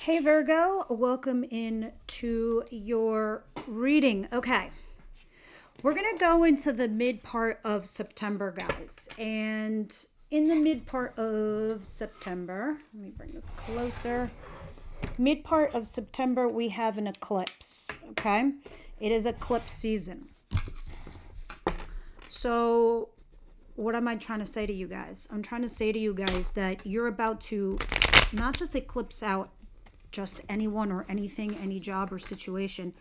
Hey Virgo, welcome in to your reading. Okay, we're going to go into the mid part of September, guys. And in the mid part of September, let me bring this closer. Mid part of September, we have an eclipse. Okay, it is eclipse season. So, what am I trying to say to you guys? I'm trying to say to you guys that you're about to not just eclipse out just anyone or anything, any job or situation.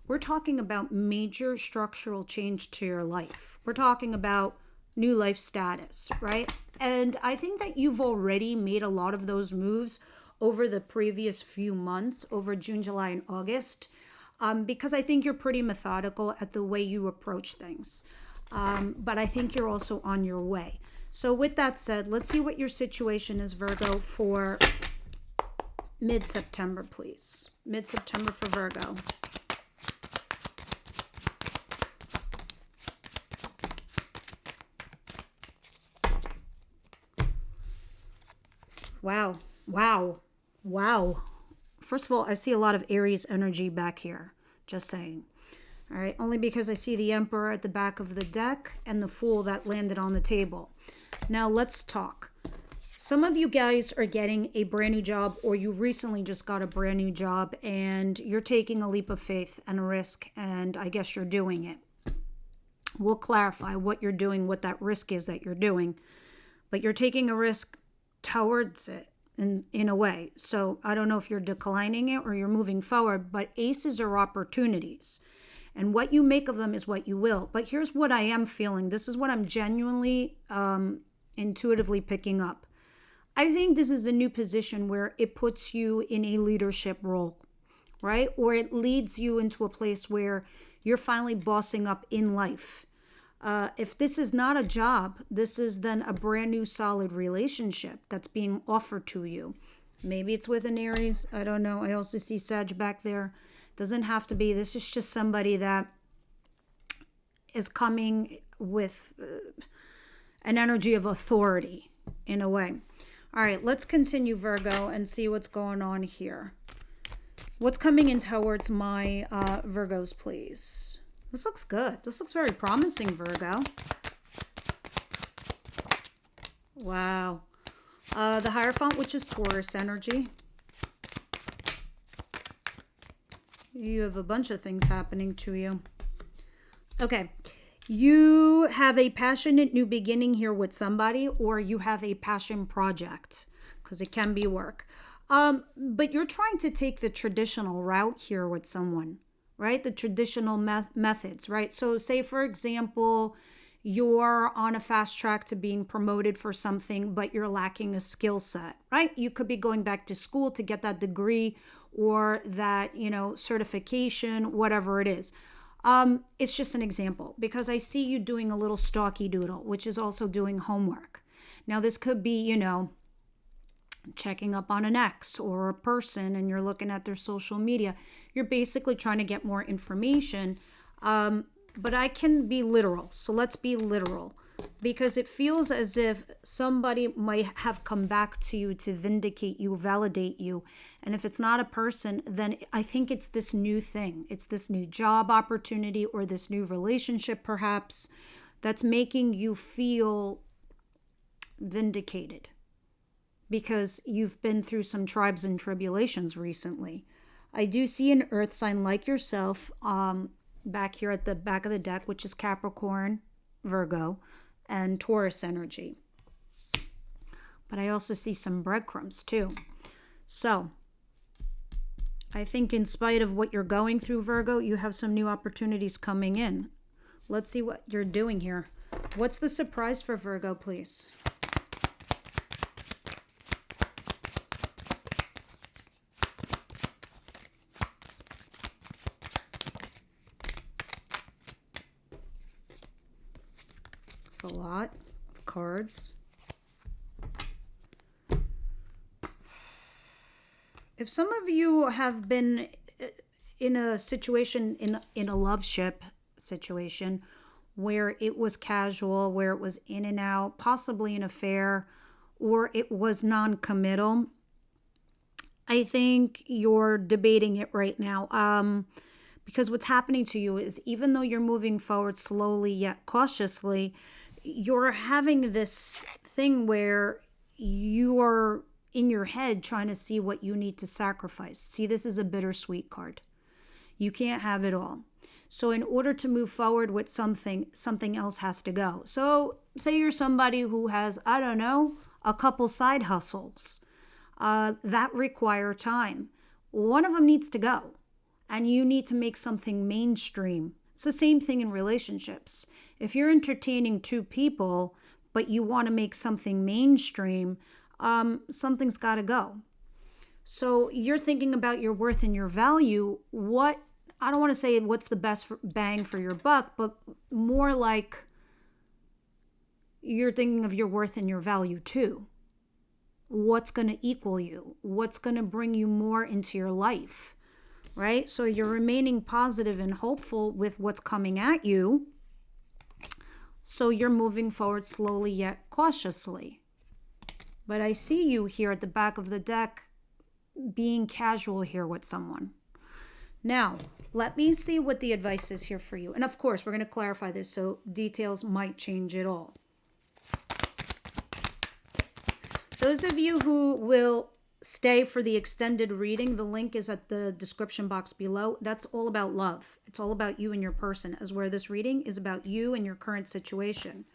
We're talking about major structural change to your life. We're talking about new life status, right? And I think that you've already made a lot of those moves over the previous few months, over June, July, and August, because I think you're pretty methodical at the way you approach things. But I think you're also on your way. So with that said, let's see what your situation is, Virgo, for mid-September, please. Mid-September for Virgo. Wow. Wow. Wow. First of all, I see a lot of Aries energy back here. Just saying. All right. Only because I see the Emperor at the back of the deck and the Fool that landed on the table. Now let's talk. Some of you guys are getting a brand new job, or you recently just got a brand new job and you're taking a leap of faith and a risk, and I guess you're doing it. We'll clarify what you're doing, what that risk is that you're doing, but you're taking a risk towards it in a way. So I don't know if you're declining it or you're moving forward, but aces are opportunities. And what you make of them is what you will. But here's what I am feeling. This is what I'm genuinely intuitively picking up. I think this is a new position where it puts you in a leadership role, right? Or it leads you into a place where you're finally bossing up in life. If this is not a job, this is then a brand new solid relationship that's being offered to you. Maybe it's with an Aries. I don't know. I also see Sag back there. Doesn't have to be. This is just somebody that is coming with an energy of authority in a way. All right, let's continue, Virgo, and see what's going on here. What's coming in towards my Virgos, please? This looks good. This looks very promising, Virgo. Wow. The Hierophant, which is Taurus energy. You have a bunch of things happening to you. Okay. You have a passionate new beginning here with somebody, or you have a passion project, because it can be work. But you're trying to take the traditional route here with someone, right? The traditional methods, right? So say, for example, you're on a fast track to being promoted for something, but you're lacking a skill set, right? You could be going back to school to get that degree or that, certification, whatever it is. It's just an example, because I see you doing a little stalky doodle, which is also doing homework. Now, this could be, checking up on an ex or a person, and you're looking at their social media. You're basically trying to get more information. But I can be literal. So let's be literal, because it feels as if somebody might have come back to you to vindicate you, validate you. And if it's not a person, then I think it's this new thing. It's this new job opportunity or this new relationship, perhaps, that's making you feel vindicated because you've been through some tribes and tribulations recently. I do see an earth sign like yourself back here at the back of the deck, which is Capricorn, Virgo, and Taurus energy. But I also see some breadcrumbs too. So I think in spite of what you're going through, Virgo, you have some new opportunities coming in. Let's see what you're doing here. What's the surprise for Virgo, please? It's a lot of cards. If some of you have been in a situation, in a love ship situation, where it was casual, where it was in and out, possibly an affair, or it was non-committal, I think you're debating it right now. Because what's happening to you is even though you're moving forward slowly yet cautiously, you're having this thing where you're in your head trying to see what you need to sacrifice. See, this is a bittersweet card. You can't have it all. So in order to move forward with something, something else has to go. So say you're somebody who has, I don't know, a couple side hustles that require time. One of them needs to go, and you need to make something mainstream. It's the same thing in relationships. If you're entertaining two people, but you want to make something mainstream, something's got to go. So you're thinking about your worth and your value. I don't want to say what's the best bang for your buck, but more like you're thinking of your worth and your value too. What's going to equal you? What's going to bring you more into your life, right? So you're remaining positive and hopeful with what's coming at you. So you're moving forward slowly yet cautiously. But I see you here at the back of the deck being casual here with someone. Now, let me see what the advice is here for you. And of course, we're going to clarify this, so details might change at all. Those of you who will stay for the extended reading, the link is at the description box below. That's all about love. It's all about you and your person, as where this reading is about you and your current situation.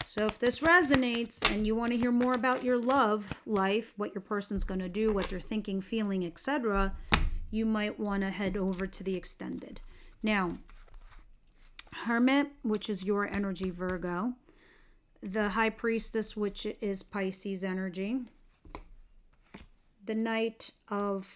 So if this resonates and you want to hear more about your love life, what your person's going to do, what they're thinking, feeling, etc., you might want to head over to the extended. Now, Hermit, which is your energy, Virgo. The High Priestess, which is Pisces energy. The Knight of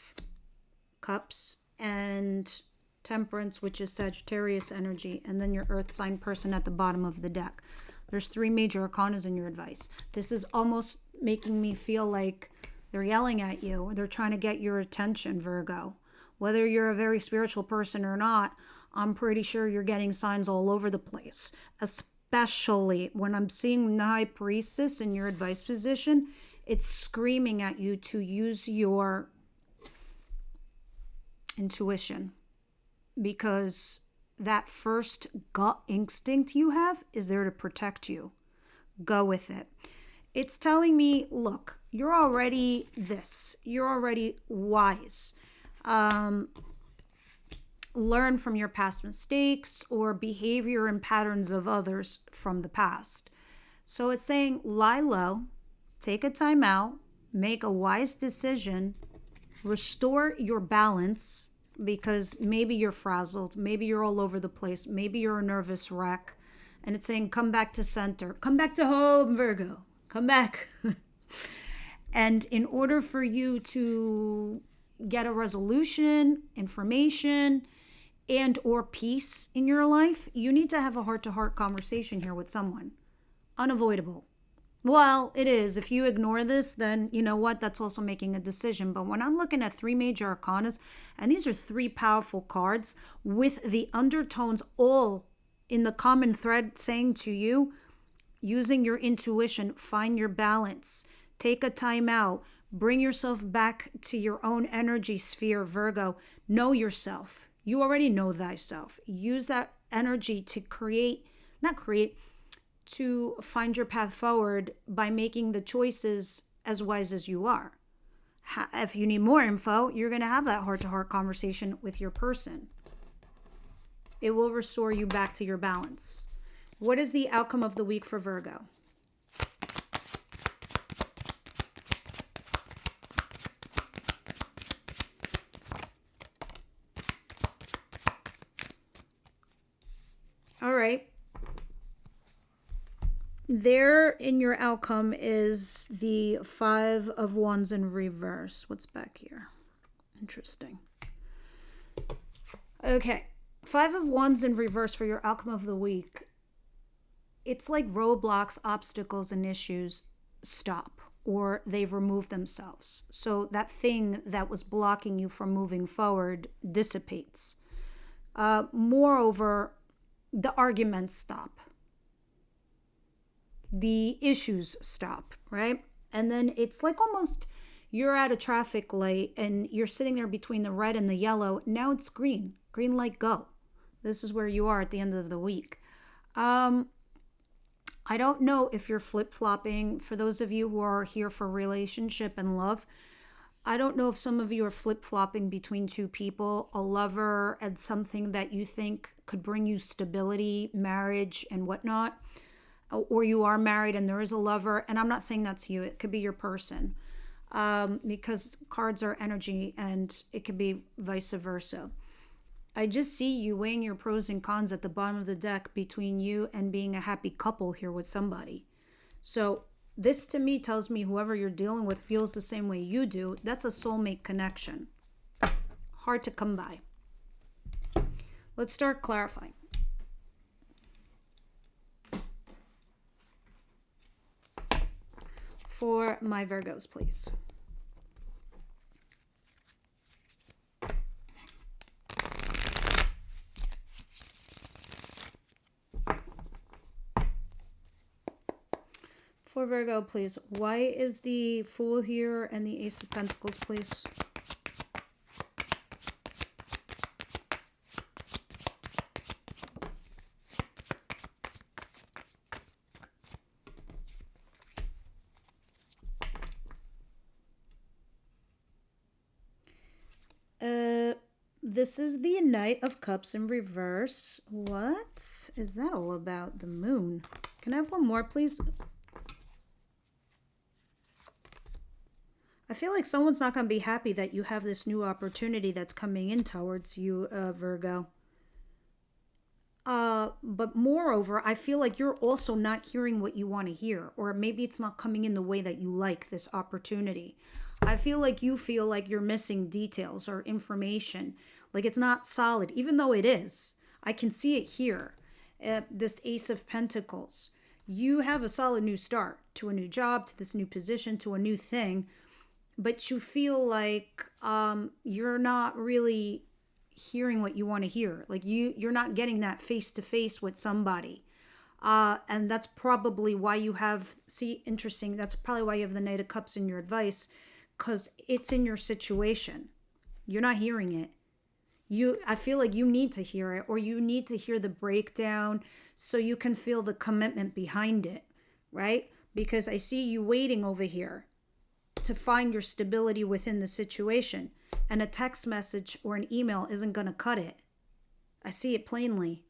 Cups, and Temperance, which is Sagittarius energy. And then your Earth sign person at the bottom of the deck. There's 3 major arcanas in your advice. This is almost making me feel like they're yelling at you. They're trying to get your attention, Virgo. Whether you're a very spiritual person or not, I'm pretty sure you're getting signs all over the place. Especially when I'm seeing the High Priestess in your advice position, it's screaming at you to use your intuition. Because that first gut instinct you have is there to protect you. Go with it. It's telling me, look, you're already this. You're already wise. Learn from your past mistakes or behavior and patterns of others from the past. So it's saying lie low, take a time out, make a wise decision, restore your balance, because maybe you're frazzled, maybe you're all over the place, maybe you're a nervous wreck, and it's saying come back to center, come back to home, Virgo, come back. And in order for you to get a resolution, information, and or peace in your life, you need to have a heart-to-heart conversation here with someone. Unavoidable. Well, it is. If you ignore this, then you know what? That's also making a decision. But when I'm looking at 3 major arcanas, and these are 3 powerful cards with the undertones all in the common thread saying to you, using your intuition, find your balance, take a time out, bring yourself back to your own energy sphere, Virgo. Know yourself. You already know thyself. Use that energy to to find your path forward by making the choices as wise as you are. If you need more info, you're going to have that heart-to-heart conversation with your person. It will restore you back to your balance. What is the outcome of the week for Virgo? All right. There in your outcome is the 5 of Wands in reverse. What's back here? Interesting. Okay. 5 of Wands in reverse for your outcome of the week. It's like roadblocks, obstacles, and issues stop, or they've removed themselves. So that thing that was blocking you from moving forward dissipates. Moreover, the arguments stop. The issues stop, right? And then it's like almost You're at a traffic light and you're sitting there between the red and the yellow. Now it's green. Green light, go. This is where you are at the end of the week. I don't know if you're flip-flopping. For those of you who are here for relationship and love, I don't know if some of you are flip-flopping between two people, a lover and something that you think could bring you stability, marriage, and whatnot. Or you are married and there is a lover. And I'm not saying that's you. It could be your person. Because cards are energy and it could be vice versa. I just see you weighing your pros and cons at the bottom of the deck between you and being a happy couple here with somebody. So this to me tells me whoever you're dealing with feels the same way you do. That's a soulmate connection. Hard to come by. Let's start clarifying. For my Virgos, please. For Virgo, please. Why is the Fool here and the Ace of Pentacles, please? This is the Knight of Cups in reverse. What is that all about? The Moon. Can I have one more, please? I feel like someone's not going to be happy that you have this new opportunity that's coming in towards you, Virgo. But moreover, I feel like you're also not hearing what you want to hear. Or maybe it's not coming in the way that you like this opportunity. I feel like you feel like you're missing details or information. Like it's not solid, even though it is. I can see it here. This Ace of Pentacles. You have a solid new start to a new job, to this new position, to a new thing. But you feel like you're not really hearing what you want to hear. Like you're not getting that face-to-face with somebody. And that's probably why you have, interesting, that's probably why you have the Knight of Cups in your advice, because it's in your situation. You're not hearing it. I feel like you need to hear it, or you need to hear the breakdown so you can feel the commitment behind it, right? Because I see you waiting over here to find your stability within the situation, and a text message or an email isn't going to cut it. I see it plainly.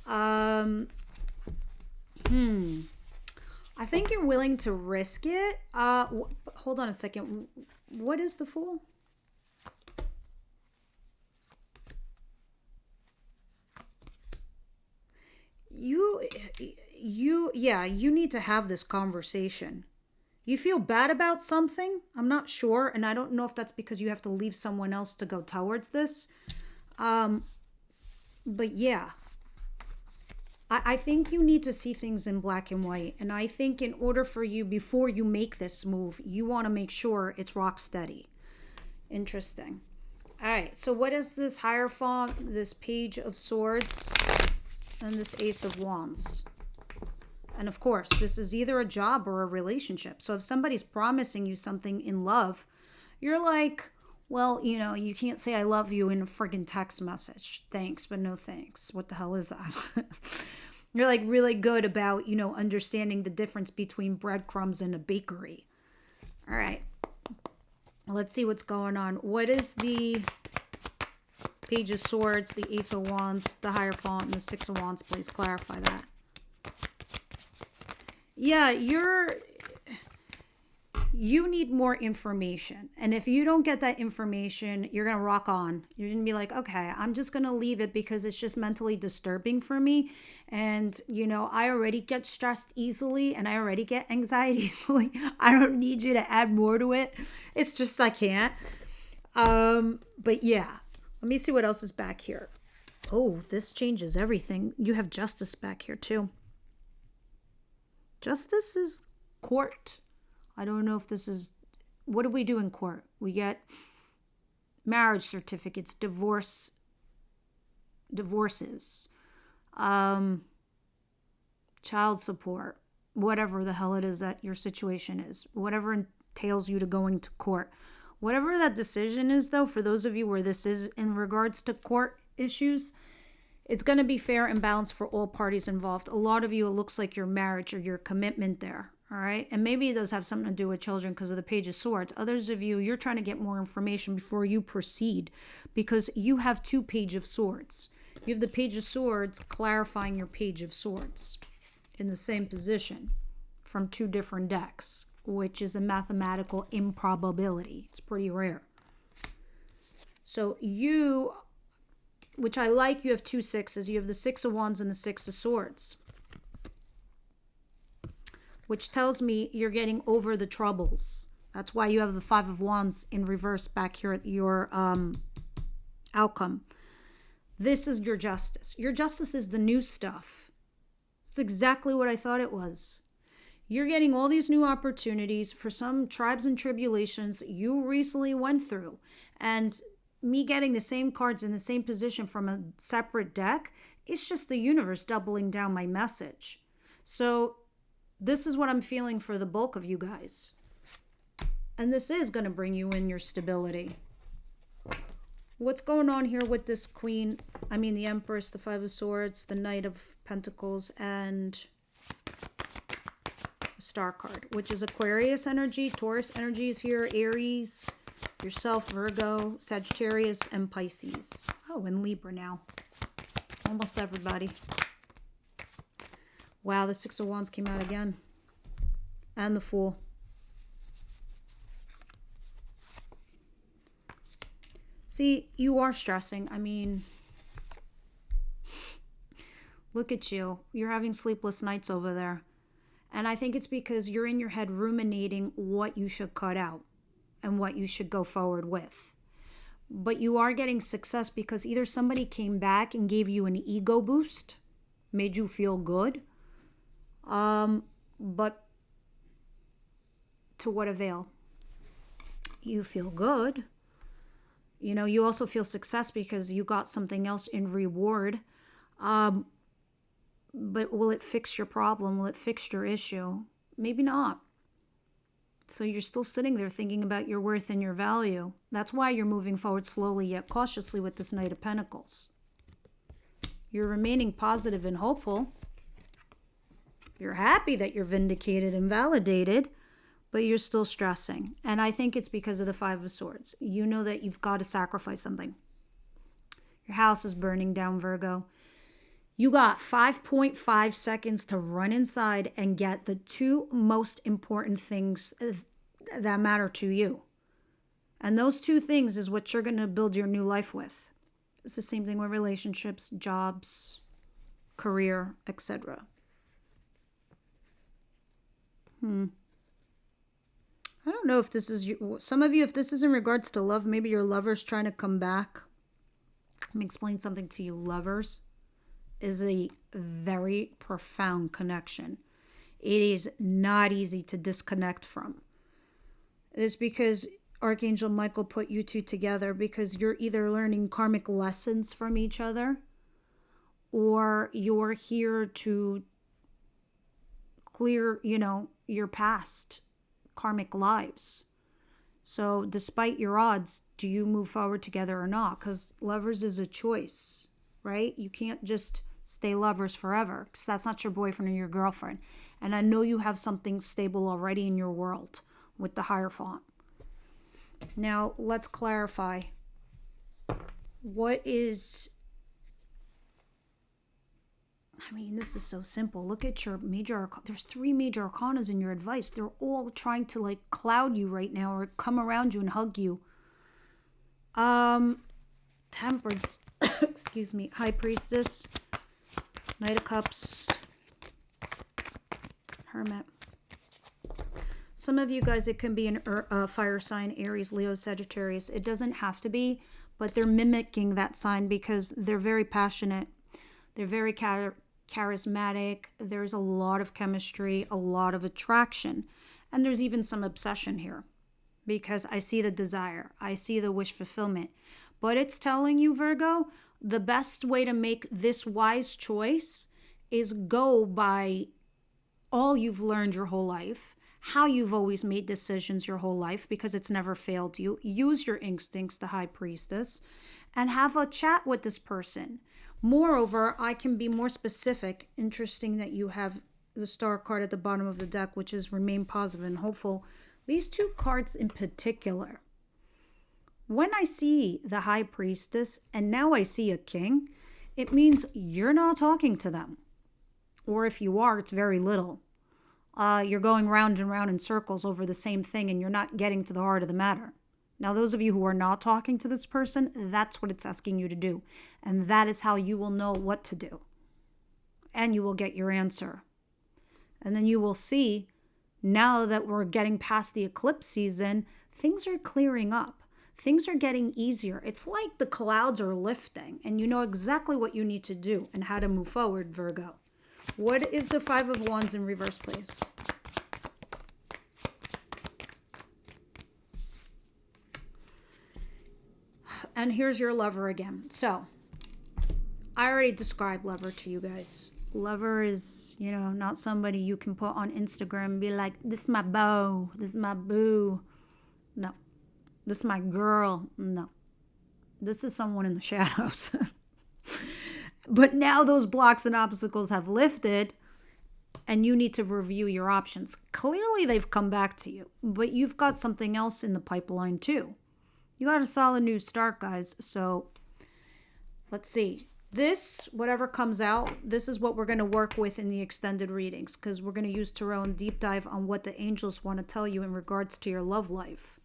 I think you're willing to risk it. Hold on a second. What is the Fool? You need to have this conversation. You feel bad about something? I'm not sure, and I don't know if that's because you have to leave someone else to go towards this. But yeah. I think you need to see things in black and white. And I think in order for you, before you make this move, you want to make sure it's rock steady. Interesting. All right. So what is this Hierophant, this Page of Swords, and this Ace of Wands? And of course, this is either a job or a relationship. So if somebody's promising you something in love, you're like, well, you can't say I love you in a friggin' text message. Thanks, but no thanks. What the hell is that? You're like really good about, understanding the difference between breadcrumbs and a bakery. All right. Let's see what's going on. What is the Page of Swords, the Ace of Wands, the Hierophant, and the Six of Wands? Please clarify that. Yeah, you need more information. And if you don't get that information, you're going to rock on. You're going to be like, okay, I'm just going to leave it because it's just mentally disturbing for me. And, I already get stressed easily and I already get anxiety easily. I don't need you to add more to it. It's just I can't. But yeah, let me see what else is back here. Oh, this changes everything. You have Justice back here too. Justice is court. I don't know if this is... What do we do in court? We get marriage certificates, divorces, child support, whatever the hell it is that your situation is. Whatever tails you to going to court. Whatever that decision is, though, for those of you where this is in regards to court issues, it's going to be fair and balanced for all parties involved. A lot of you, it looks like your marriage or your commitment there. All right. And maybe it does have something to do with children because of the Page of Swords. Others of you, you're trying to get more information before you proceed because you have 2 Page of Swords. You have the Page of Swords clarifying your Page of Swords in the same position from 2 different decks, which is a mathematical improbability. It's pretty rare. So you, which I like, you have 2 sixes. You have the 6 of Wands and the 6 of Swords, which tells me you're getting over the troubles. That's why you have the 5 of Wands in reverse back here at your outcome. This is your justice. Your justice is the new stuff. It's exactly what I thought it was. You're getting all these new opportunities for some tribes and tribulations you recently went through. And me getting the same cards in the same position from a separate deck, it's just the universe doubling down my message. So this is what I'm feeling for the bulk of you guys. And this is going to bring you in your stability. What's going on here with this queen? I mean, the Empress, the 5 of Swords, the Knight of Pentacles, and the Star card, which is Aquarius energy. Taurus energy is here. Aries, yourself, Virgo, Sagittarius, and Pisces. Oh, and Libra now. Almost everybody. Wow, the 6 of Wands came out again. And the Fool. See, you are stressing. I mean, look at you. You're having sleepless nights over there. And I think it's because you're in your head ruminating what you should cut out and what you should go forward with. But you are getting success because either somebody came back and gave you an ego boost, made you feel good, but to what avail? You feel good. You know, you also feel success because you got something else in reward. But will it fix your problem? Will it fix your issue? Maybe not. So you're still sitting there thinking about your worth and your value. That's why you're moving forward slowly yet cautiously with this Knight of Pentacles. You're remaining positive and hopeful. You're happy that you're vindicated and validated, but you're still stressing. And I think it's because of the 5 of Swords. You know that you've got to sacrifice something. Your house is burning down, Virgo. You got 5.5 seconds to run inside and get the 2 most important things that matter to you. And those 2 things is what you're going to build your new life with. It's the same thing with relationships, jobs, career, etc. I don't know if this is some of you, if this is in regards to love, maybe your lover's trying to come back. Let me explain something to you. Lovers is a very profound connection. It is not easy to disconnect from. It is because Archangel Michael put you 2 together because you're either learning karmic lessons from each other or you're here to clear, your past karmic lives. So despite your odds, do you move forward together or not? Because lovers is a choice, right? You can't just stay lovers forever because that's not your boyfriend or your girlfriend. And I know you have something stable already in your world with the Hierophant. Now let's clarify. What is... I mean, this is so simple. Look at your major... There's 3 major arcanas in your advice. They're all trying to cloud you right now or come around you and hug you. Temperance. Excuse me. High Priestess. Knight of Cups. Hermit. Some of you guys, it can be a fire sign. Aries, Leo, Sagittarius. It doesn't have to be, but they're mimicking that sign because they're very passionate. They're very charismatic. There's a lot of chemistry, a lot of attraction. And there's even some obsession here because I see the desire. I see the wish fulfillment. But it's telling you, Virgo, the best way to make this wise choice is go by all you've learned your whole life, how you've always made decisions your whole life because it's never failed you. Use your instincts, the High Priestess, and have a chat with this person. Moreover, I can be more specific. Interesting that you have the Star card at the bottom of the deck, which is remain positive and hopeful. These two cards in particular. When I see the High Priestess and now I see a King, it means you're not talking to them. Or if you are, it's very little. You're going round and round in circles over the same thing and you're not getting to the heart of the matter. Now, those of you who are not talking to this person, that's what it's asking you to do. And that is how you will know what to do. And you will get your answer. And then you will see, now that we're getting past the eclipse season, things are clearing up. Things are getting easier. It's like the clouds are lifting and you know exactly what you need to do and how to move forward, Virgo. What is the Five of Wands in reverse, please? And here's your Lover again. So, I already described Lover to you guys. Lover is, you know, not somebody you can put on Instagram and be like, this is my beau, this is my boo. No. This is my girl. No. This is someone in the shadows. But now those blocks and obstacles have lifted and you need to review your options. Clearly they've come back to you, but you've got something else in the pipeline too. You got a solid new start, guys. So let's see. This, whatever comes out, this is what we're going to work with in the extended readings because we're going to use tarot and deep dive on what the angels want to tell you in regards to your love life.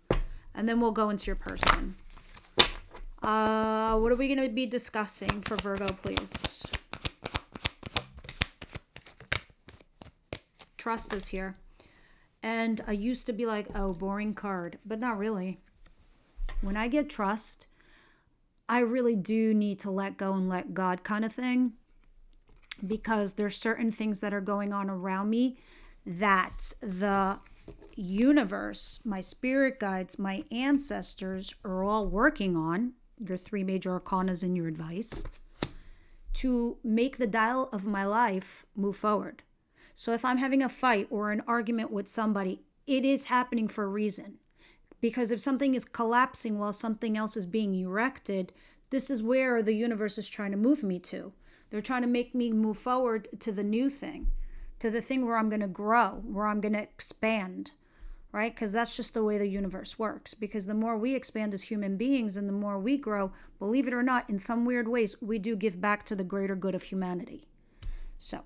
And then we'll go into your person. What are we going to be discussing for Virgo, please? Trust is here. And I used to be like, oh, boring card. But not really. When I get trust, I really do need to let go and let God kind of thing. Because there's certain things that are going on around me that the universe, my spirit guides, my ancestors are all working on. Your three major arcanas in your advice. To make the dial of my life move forward. So if I'm having a fight or an argument with somebody, it is happening for a reason. Because if something is collapsing while something else is being erected, this is where the universe is trying to move me to. They're trying to make me move forward to the new thing. To the thing where I'm going to grow, where I'm going to expand. Right? Because that's just the way the universe works. Because the more we expand as human beings and the more we grow, believe it or not, in some weird ways, we do give back to the greater good of humanity. So,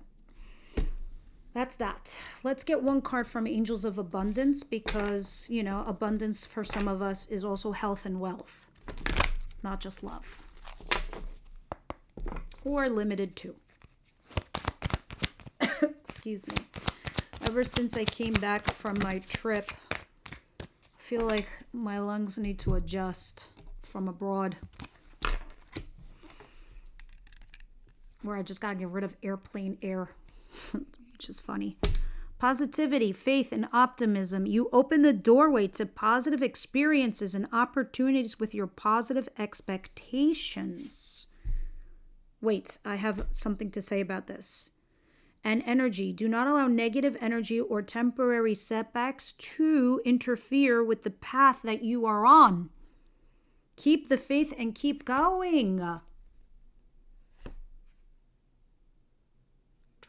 that's that. Let's get one card from Angels of Abundance because, you know, abundance for some of us is also health and wealth. Not just love. Or limited too. Excuse me. Ever since I came back from my trip, I feel like my lungs need to adjust from abroad. Where I just got to get rid of airplane air, which is funny. Positivity, faith, and optimism. You open the doorway to positive experiences and opportunities with your positive expectations. Wait, I have something to say about this. And energy. Do not allow negative energy or temporary setbacks to interfere with the path that you are on. Keep the faith and keep going.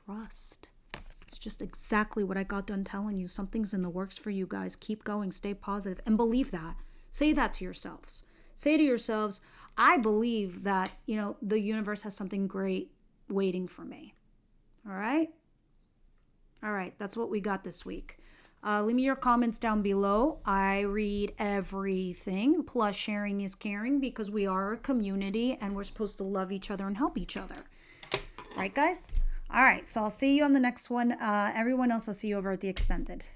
Trust. It's just exactly what I got done telling you. Something's in the works for you guys. Keep going. Stay positive. And believe that. Say that to yourselves. Say to yourselves, I believe that, you know, the universe has something great waiting for me. All right? All right, that's what we got this week. Leave me your comments down below. I read everything. Plus, sharing is caring because we are a community and we're supposed to love each other and help each other. Right, guys? All right, so I'll see you on the next one. Everyone else, I'll see you over at the extended.